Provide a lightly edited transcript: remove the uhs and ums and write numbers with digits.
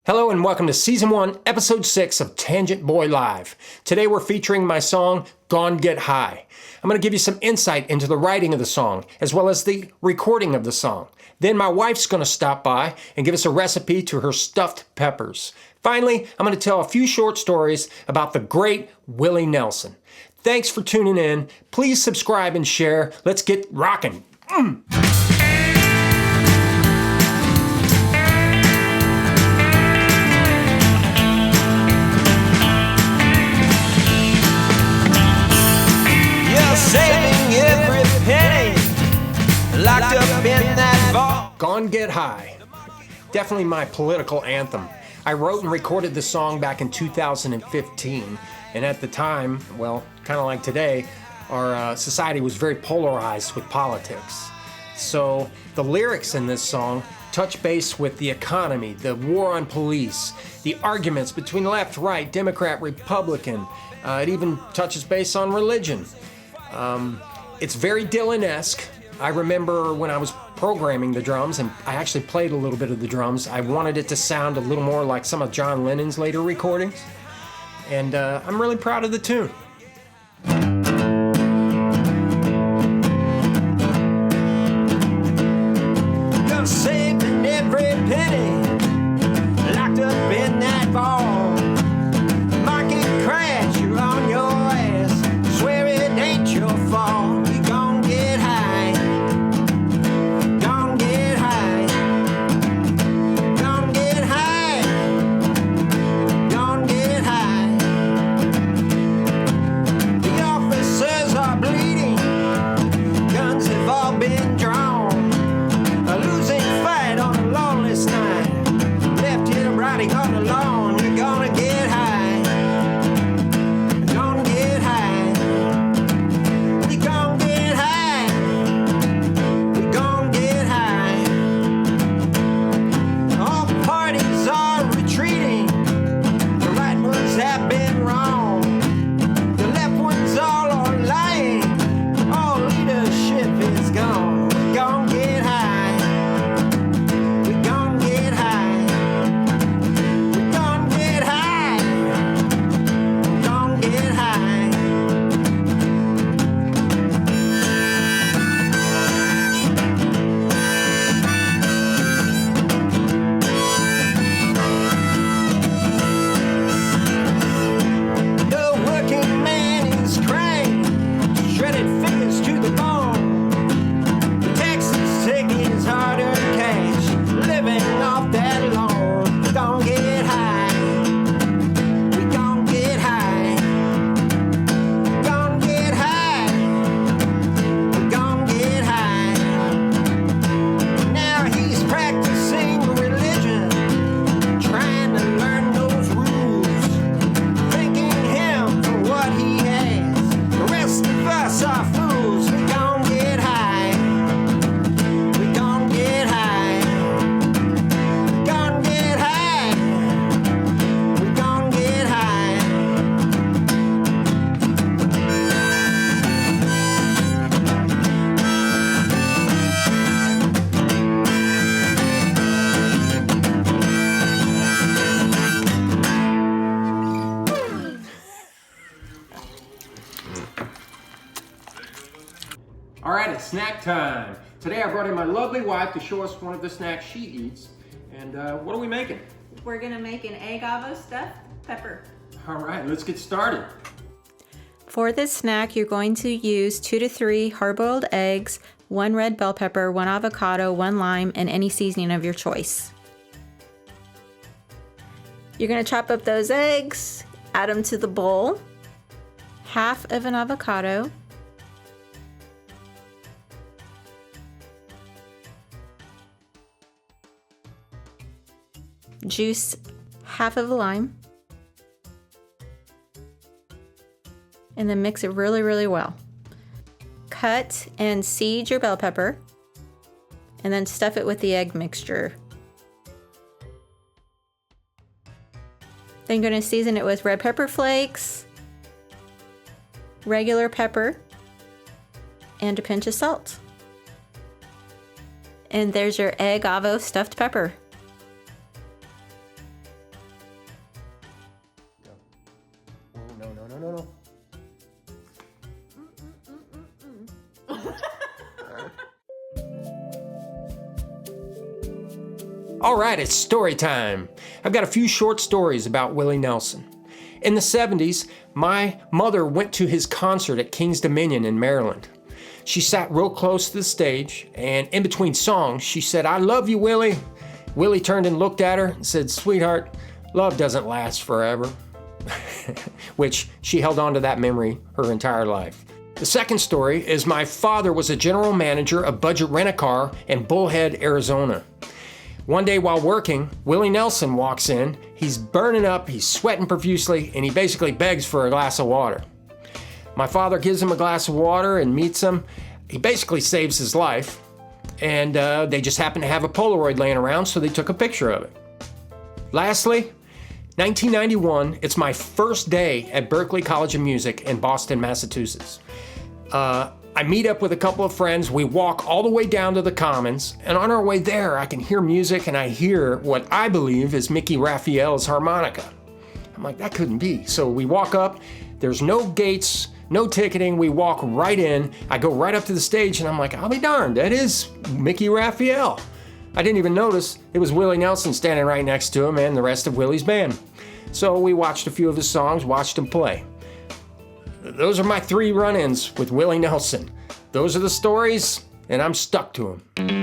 Hello and welcome to Season 1, Episode 6 of Tangent Boy Live. Today we're featuring my song, Gone Get High. I'm going to give you some insight into the writing of the song, as well as the recording of the song. Then my wife's going to stop by and give us a recipe to her stuffed peppers. Finally, I'm going to tell a few short stories about the great Willie Nelson. Thanks for tuning in. Please subscribe and share. Let's get rocking. Saving every penny locked up in that vault. Gone Get High. Definitely my political anthem. I wrote and recorded the song back in 2015, and at the time, well, kind of like today, our society was very polarized with politics. So the lyrics in this song touch base with the economy, the war on police, the arguments between left, right, Democrat, Republican. It even touches base on religion. It's very Dylan-esque. I remember when I was programming the drums, and I actually played a little bit of the drums, I wanted it to sound a little more like some of John Lennon's later recordings. And I'm really proud of the tune. You're saving every penny locked up in that vault. Market crash, you're on your ass. Swear it ain't your fault. All right, it's snack time. Today I brought in my lovely wife to show us one of the snacks she eats. And what are we making? We're gonna make an egg avo stuffed pepper. All right, let's get started. For this snack, you're going to use 2 to 3 hard-boiled eggs, 1 red bell pepper, 1 avocado, 1 lime, and any seasoning of your choice. You're gonna chop up those eggs, add them to the bowl, half of an avocado, juice half of a lime, and then mix it really, really well. Cut and seed your bell pepper, and then stuff it with the egg mixture. Then you're going to season it with red pepper flakes, regular pepper, and a pinch of salt. And there's your egg avo stuffed pepper. All right, it's story time. I've got a few short stories about Willie Nelson. In the 70s, my mother went to his concert at King's Dominion in Maryland. She sat real close to the stage, and in between songs, she said, "I love you, Willie." Willie turned and looked at her and said, "Sweetheart, love doesn't last forever." Which she held on to that memory her entire life. The second story is my father was a general manager of Budget Rent-A-Car in Bullhead, Arizona. One day while working, Willie Nelson walks in. He's burning up, he's sweating profusely, and he basically begs for a glass of water. My father gives him a glass of water and meets him. He basically saves his life, and they just happened to have a Polaroid laying around, so they took a picture of it. Lastly, 1991, it's my first day at Berklee College of Music in Boston, Massachusetts. I meet up with a couple of friends. We walk all the way down to the Commons, and on our way there, I can hear music, and I hear what I believe is Mickey Raphael's harmonica. I'm like, that couldn't be. So we walk up. There's no gates, no ticketing. We walk right in. I go right up to the stage, and I'm like, I'll be darned. That is Mickey Raphael. I didn't even notice it was Willie Nelson standing right next to him and the rest of Willie's band. So we watched a few of his songs, watched him play. Those are my 3 run-ins with Willie Nelson. Those are the stories, and I'm stuck to them.